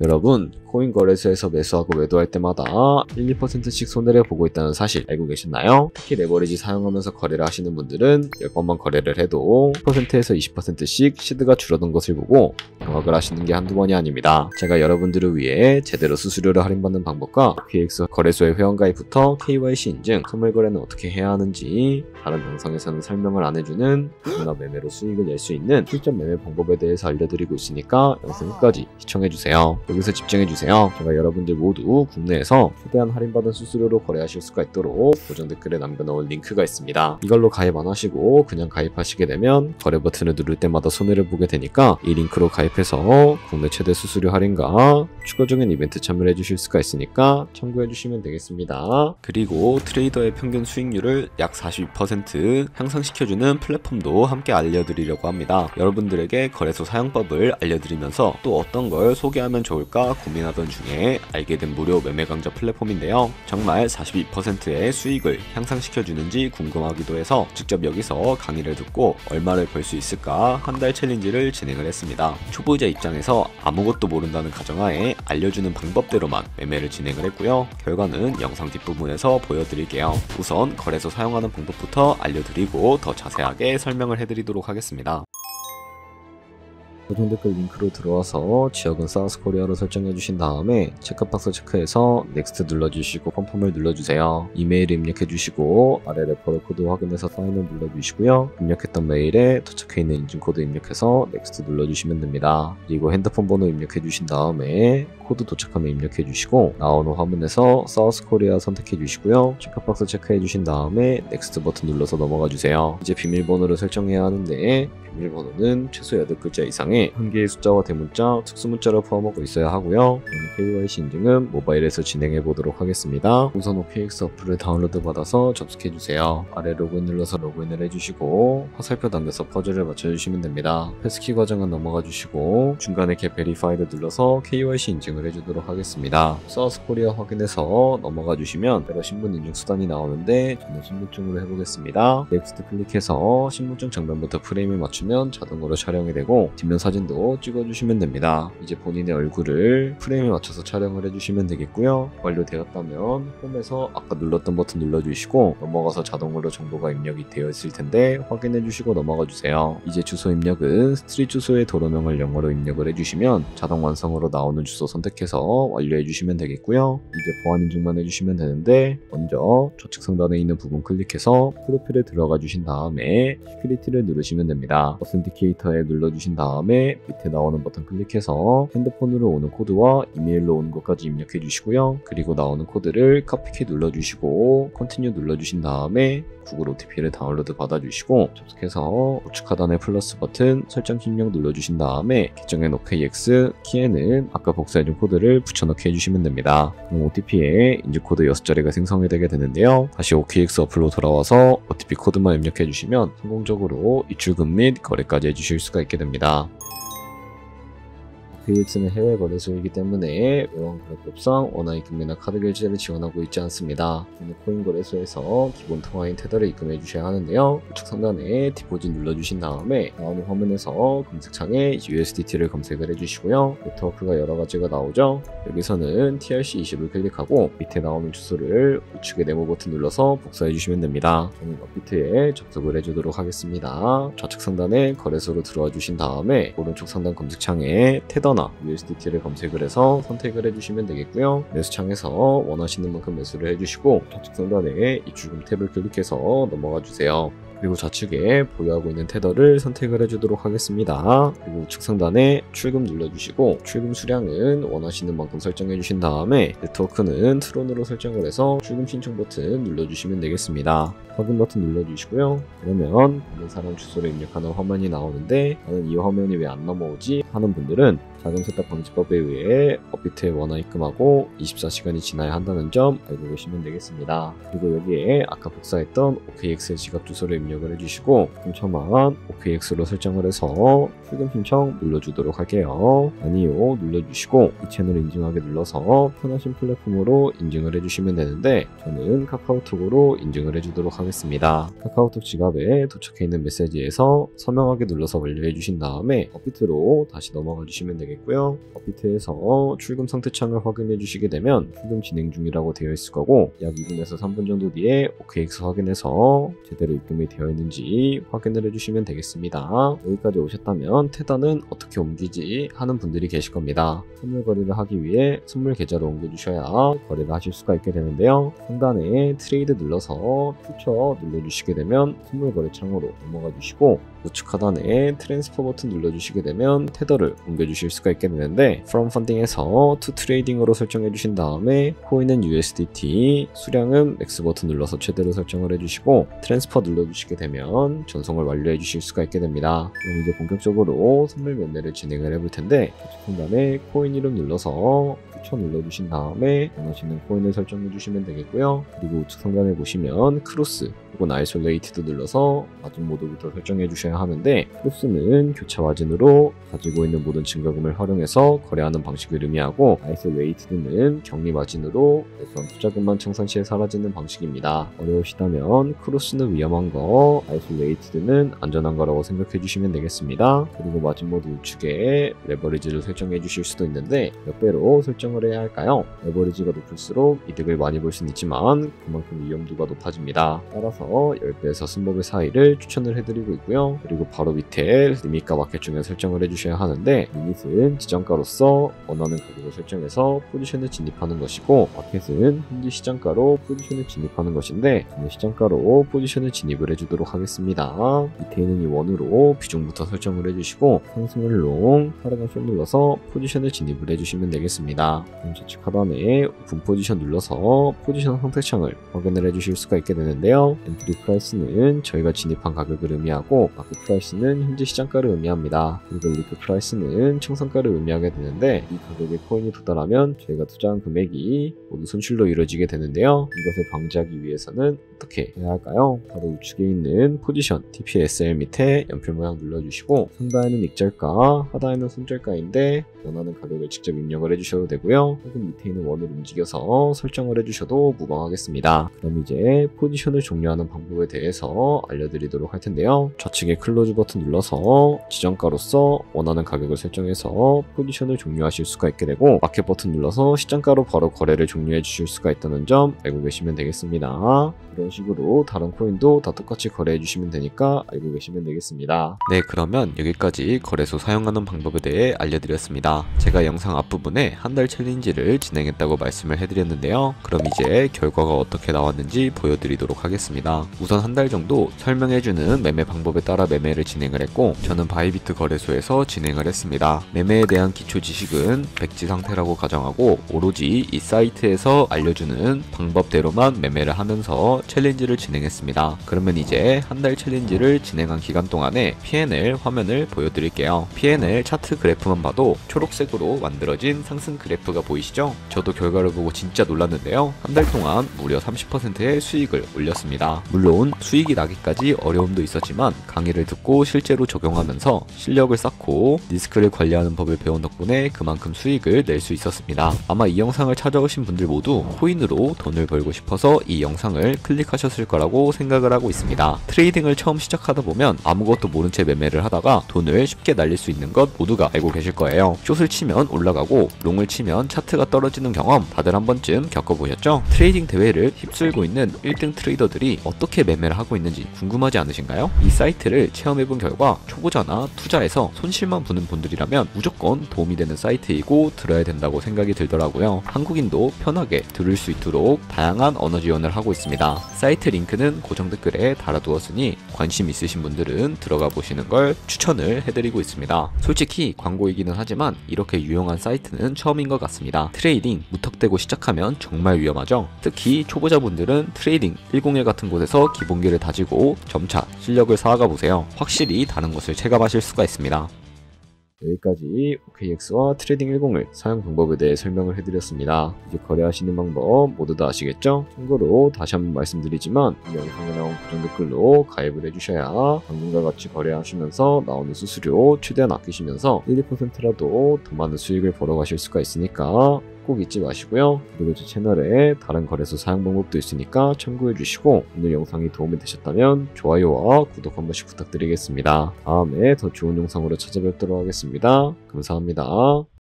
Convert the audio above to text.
여러분, 코인 거래소에서 매수하고 매도할 때마다 1, 2%씩 손해를 보고 있다는 사실 알고 계셨나요? 특히 레버리지 사용하면서 거래를 하시는 분들은 10번만 거래를 해도 10%에서 20%씩 시드가 줄어든 것을 보고 경악을 하시는 게 한두 번이 아닙니다. 제가 여러분들을 위해 제대로 수수료를 할인받는 방법과 OKX 거래소의 회원가입부터 KYC 인증, 선물 거래는 어떻게 해야 하는지 다른 영상에서는 설명을 안 해주는 누구나 매매로 수익을 낼 수 있는 실전 매매 방법에 대해서 알려드리고 있으니까 영상 끝까지 시청해주세요. 여기서 집중해주세요. 제가 여러분들 모두 국내에서 최대한 할인받은 수수료로 거래하실 수가 있도록 고정 댓글에 남겨놓은 링크가 있습니다. 이걸로 가입 안 하시고 그냥 가입하시게 되면 거래 버튼을 누를 때마다 손해를 보게 되니까 이 링크로 가입해서 국내 최대 수수료 할인과 추가적인 이벤트 참여를 해주실 수가 있으니까 참고해주시면 되겠습니다. 그리고 트레이더의 평균 수익률을 약 42% 향상시켜주는 플랫폼도 함께 알려드리려고 합니다. 여러분들에게 거래소 사용법을 알려드리면서 또 어떤 걸 소개하면 좋을까 고민하던 중에 알게 된 무료 매매 강좌 플랫폼인데요. 정말 42%의 수익을 향상시켜주는지 궁금하기도 해서 직접 여기서 강의를 듣고 얼마를 벌 수 있을까 한 달 챌린지를 진행을 했습니다. 초보자 입장에서 아무것도 모른다는 가정하에 알려주는 방법대로만 매매를 진행을 했고요. 결과는 영상 뒷부분에서 보여드릴게요. 우선 거래소 사용하는 방법부터 알려드리고 더 자세하게 설명을 해드리도록 하겠습니다. 고정 댓글 링크로 들어와서 지역은 사우스코리아로 설정해주신 다음에 체크박스 체크해서 넥스트 눌러주시고 컨펌을 눌러주세요. 이메일 입력해주시고 아래 레퍼럴 코드 확인해서 사인을 눌러주시고요. 입력했던 메일에 도착해있는 인증코드 입력해서 넥스트 눌러주시면 됩니다. 그리고 핸드폰 번호 입력해주신 다음에 코드 도착하면 입력해주시고 나오는 화면에서 사우스코리아 선택해주시고요. 체크박스 체크해주신 다음에 넥스트 버튼 눌러서 넘어가주세요. 이제 비밀번호를 설정해야 하는데 비밀번호는 최소 8글자 이상의 한 개의 숫자와 대문자, 특수문자를 포함하고 있어야 하고요. KYC 인증은 모바일에서 진행해 보도록 하겠습니다. 우선 OKX 어플을 다운로드 받아서 접속해주세요. 아래 로그인 눌러서 로그인을 해주시고 화살표 당겨서 퍼즐을 맞춰주시면 됩니다. 패스키 과정은 넘어가 주시고 중간에 get verified 눌러서 KYC 인증을 해주도록 하겠습니다. 사우스코리아 확인해서 넘어가 주시면 여러 신분 인증 수단이 나오는데 저는 신분증으로 해보겠습니다. 넥스트 클릭해서 신분증 장면부터 프레임을 맞추면 자동으로 촬영이 되고 뒷면 사진도 찍어주시면 됩니다. 이제 본인의 얼굴을 프레임에 맞춰서 촬영을 해주시면 되겠고요. 완료되었다면 홈에서 아까 눌렀던 버튼 눌러주시고 넘어가서 자동으로 정보가 입력이 되어 있을 텐데 확인해주시고 넘어가주세요. 이제 주소 입력은 스트릿 주소의 도로명을 영어로 입력을 해주시면 자동 완성으로 나오는 주소 선택해서 완료해주시면 되겠고요. 이제 보안 인증만 해주시면 되는데 먼저 좌측 상단에 있는 부분 클릭해서 프로필에 들어가 주신 다음에 시큐리티를 누르시면 됩니다. 어센티케이터에 눌러주신 다음에 밑에 나오는 버튼 클릭해서 핸드폰으로 오는 코드와 이메일로 오는 것까지 입력해 주시고요. 그리고 나오는 코드를 카피키 눌러주시고 컨티뉴 눌러주신 다음에 구글 OTP를 다운로드 받아주시고 접속해서 우측 하단의 플러스 버튼 설정 입력 눌러주신 다음에 계정엔 OKX, 키에는 아까 복사해준 코드를 붙여넣기 해주시면 됩니다. 그럼 OTP에 인증코드 6자리가 생성이 되게 되는데요. 다시 OKX 어플로 돌아와서 OTP 코드만 입력해 주시면 성공적으로 입출금 및 거래까지 해주실 수가 있게 됩니다. OKX는 해외 거래소이기 때문에 외환 거래법상 원화의 금리나 카드 결제를 지원하고 있지 않습니다. 코인 거래소에서 기본 통화인 테더를 입금해 주셔야 하는데요. 우측 상단에 디포짓 눌러주신 다음에 나오는 화면에서 검색창에 USDT를 검색을 해주시고요. 네트워크가 여러 가지가 나오죠. 여기서는 TRC20을 클릭하고 밑에 나오는 주소를 우측의 네모 버튼 눌러서 복사해 주시면 됩니다. 저는 업비트에 접속을 해주도록 하겠습니다. 좌측 상단에 거래소로 들어와 주신 다음에 오른쪽 상단 검색창에 테더 USDT를 검색을 해서 선택을 해주시면 되겠고요. 매수창에서 원하시는 만큼 매수를 해주시고 좌측 상단에 입출금 탭을 클릭해서 넘어가 주세요. 그리고 좌측에 보유하고 있는 테더를 선택을 해주도록 하겠습니다. 그리고 우측 상단에 출금 눌러주시고 출금 수량은 원하시는 만큼 설정해 주신 다음에 네트워크는 트론으로 설정을 해서 출금 신청 버튼 눌러주시면 되겠습니다. 확인 버튼 눌러주시고요. 그러면 다른 사람 주소를 입력하는 화면이 나오는데 나는 이 화면이 왜 안 넘어오지? 하는 분들은 자금 세탁 방지법에 의해 업비트에 원화 입금하고 24시간이 지나야 한다는 점 알고 계시면 되겠습니다. 그리고 여기에 아까 복사했던 OKX의 지갑 주소를 입력을 해주시고 근처만 OKX로 설정을 해서 출금 신청 눌러주도록 할게요. 아니요 눌러주시고 이 채널 인증하게 눌러서 편하신 플랫폼으로 인증을 해주시면 되는데 저는 카카오톡으로 인증을 해주도록 하겠습니다. 카카오톡 지갑에 도착해 있는 메시지에서 서명하게 눌러서 완료해 주신 다음에 업비트로 다시 넘어가 주시면 되겠습니다. 되겠고요. 업비트에서 출금 상태 창을 확인해 주시게 되면 출금 진행 중이라고 되어 있을 거고 약 2분에서 3분 정도 뒤에 OKX 확인해서 제대로 입금이 되어 있는지 확인을 해주시면 되겠습니다. 여기까지 오셨다면 테더는 어떻게 옮기지 하는 분들이 계실 겁니다. 선물 거래를 하기 위해 선물 계좌로 옮겨주셔야 거래를 하실 수가 있게 되는데요. 상단에 트레이드 눌러서 퓨처 눌러주시게 되면 선물 거래 창으로 넘어가 주시고 우측 하단에 트랜스퍼 버튼 눌러주시게 되면 테더를 옮겨주실 수가 있게 되는데 From Funding에서 To Trading으로 설정해 주신 다음에 코인은 USDT, 수량은 맥스 버튼 눌러서 최대로 설정을 해주시고 트랜스퍼 눌러주시게 되면 전송을 완료해 주실 수가 있게 됩니다. 그럼 이제 본격적으로 선물 매매를 진행을 해볼 텐데 좌측 상단에 코인 이름 눌러서 퓨처 눌러주신 다음에 원하시는 코인을 설정해 주시면 되겠고요. 그리고 우측 상단에 보시면 크로스 혹은 아이솔레이트도 눌러서 마진 모드부터 설정해 주셔야 하는데 크로스는 교차 마진으로 가지고 있는 모든 증가금을 활용해서 거래하는 방식을 의미하고 아이솔레이트는 격리 마진으로 내수한 투자금만 청산 시에 사라지는 방식입니다. 어려우시다면 크로스는 위험한 거, 아이솔레이트는 안전한 거라고 생각해 주시면 되겠습니다. 그리고 마진 모드 우측에 레버리지를 설정해 주실 수도 있는데 몇 배로 설정을 해야 할까요? 레버리지가 높을수록 이득을 많이 볼 수는 있지만 그만큼 위험도가 높아집니다. 따라서 10배에서 스몰 사이를 추천을 해드리고 있고요. 그리고 바로 밑에 리밋과 마켓 중에 설정을 해주셔야 하는데 리밋은 지정가로서 원하는 가격을 설정해서 포지션을 진입하는 것이고 마켓은 현재 시장가로 포지션을 진입하는 것인데 저는 시장가로 포지션을 진입을 해주도록 하겠습니다. 밑에 있는 이 원으로 비중부터 설정을 해주시고 상승을 롱, 하락은 숏 눌러서 포지션을 진입을 해주시면 되겠습니다. 그럼 좌측 하단에 오픈 포지션 눌러서 포지션 선택창을 확인을 해주실 수가 있게 되는데요. 엔트리 프라이스는 저희가 진입한 가격을 의미하고 마켓 프라이스는 현재 시장가를 의미합니다. 그리고 리크 프라이스는 청산가를 의미하게 되는데 이 가격에 코인이 도달하면 저희가 투자한 금액이 모두 손실로 이루어지게 되는데요. 이것을 방지하기 위해서는 어떻게 해야 할까요? 바로 우측에 있는 포지션 TPSL 밑에 연필 모양 눌러주시고 상단에는 익절가, 하단에는 손절가인데 원하는 가격을 직접 입력을 해주셔도 되고요. 혹은 밑에 있는 원을 움직여서 설정을 해주셔도 무방하겠습니다. 그럼 이제 포지션을 종료하는 방법에 대해서 알려드리도록 할 텐데요. 좌측에 클로즈 버튼 눌러서 지정가로서 원하는 가격을 설정해서 포지션을 종료하실 수가 있게 되고 마켓 버튼 눌러서 시장가로 바로 거래를 종료해 주실 수가 있다는 점 알고 계시면 되겠습니다. 이런 식으로 다른 코인도 다 똑같이 거래해 주시면 되니까 알고 계시면 되겠습니다. 네, 그러면 여기까지 거래소 사용하는 방법에 대해 알려드렸습니다. 제가 영상 앞부분에 한 달 챌린지를 진행했다고 말씀을 해드렸는데요. 그럼 이제 결과가 어떻게 나왔는지 보여드리도록 하겠습니다. 우선 한 달 정도 설명해주는 매매 방법에 따라 매매를 진행을 했고 저는 바이비트 거래소에서 진행을 했습니다. 매매에 대한 기초 지식은 백지 상태라고 가정하고 오로지 이 사이트에서 알려주는 방법대로만 매매를 하면서 챌린지를 진행했습니다. 그러면 이제 한 달 챌린지를 진행한 기간 동안에 P&L 화면을 보여드릴게요. P&L 차트 그래프만 봐도 초록색으로 만들어진 상승 그래프가 보이시죠? 저도 결과를 보고 진짜 놀랐는데요. 한 달 동안 무려 30%의 수익을 올렸습니다. 물론 수익이 나기까지 어려움도 있었지만 강의를 듣고 실제로 적용하면서 실력을 쌓고 리스크를 관리하는 법을 배운 덕분에 그만큼 수익을 낼 수 있었습니다. 아마 이 영상을 찾아오신 분들 모두 코인으로 돈을 벌고 싶어서 이 영상을 클릭하셨을 거라고 생각을 하고 있습니다. 트레이딩을 처음 시작하다 보면 아무것도 모른 채 매매를 하다가 돈을 쉽게 날릴 수 있는 것 모두가 알고 계실 거예요. 숏을 치면 올라가고 롱을 치면 차트가 떨어지는 경험 다들 한 번쯤 겪어보셨죠? 트레이딩 대회를 휩쓸고 있는 1등 트레이더들이 어떻게 매매를 하고 있는지 궁금하지 않으신가요? 이 사이트를 체험해본 결과 초보자나 투자에서 손실만 보는 분들이라면 무조건 도움이 되는 사이트이고 들어야 된다고 생각이 들더라고요. 한국인도 편하게 들을 수 있도록 다양한 언어 지원을 하고 있습니다. 사이트 링크는 고정 댓글에 달아두었으니 관심 있으신 분들은 들어가 보시는 걸 추천을 해드리고 있습니다. 솔직히 광고이기는 하지만 이렇게 유용한 사이트는 처음인 것 같습니다. 트레이딩 무턱대고 시작하면 정말 위험하죠. 특히 초보자분들은 트레이딩 101 같은 곳에서 기본기를 다지고 점차 실력을 쌓아가 보세요. 확실히 다른 것을 체감하실 수가 있습니다. 여기까지 OKX와 트레이딩 101 사용 방법에 대해 설명을 해드렸습니다. 이제 거래하시는 방법 모두 다 아시겠죠? 참고로 다시 한번 말씀드리지만 이 영상에 나온 고정 댓글로 가입을 해주셔야 방금과 같이 거래하시면서 나오는 수수료 최대한 아끼시면서 1~2%라도 더 많은 수익을 벌어가실 수가 있으니까 꼭 잊지 마시고요. 그리고 제 채널에 다른 거래소 사용 방법도 있으니까 참고해주시고 오늘 영상이 도움이 되셨다면 좋아요와 구독 한 번씩 부탁드리겠습니다. 다음에 더 좋은 영상으로 찾아뵙도록 하겠습니다. 감사합니다.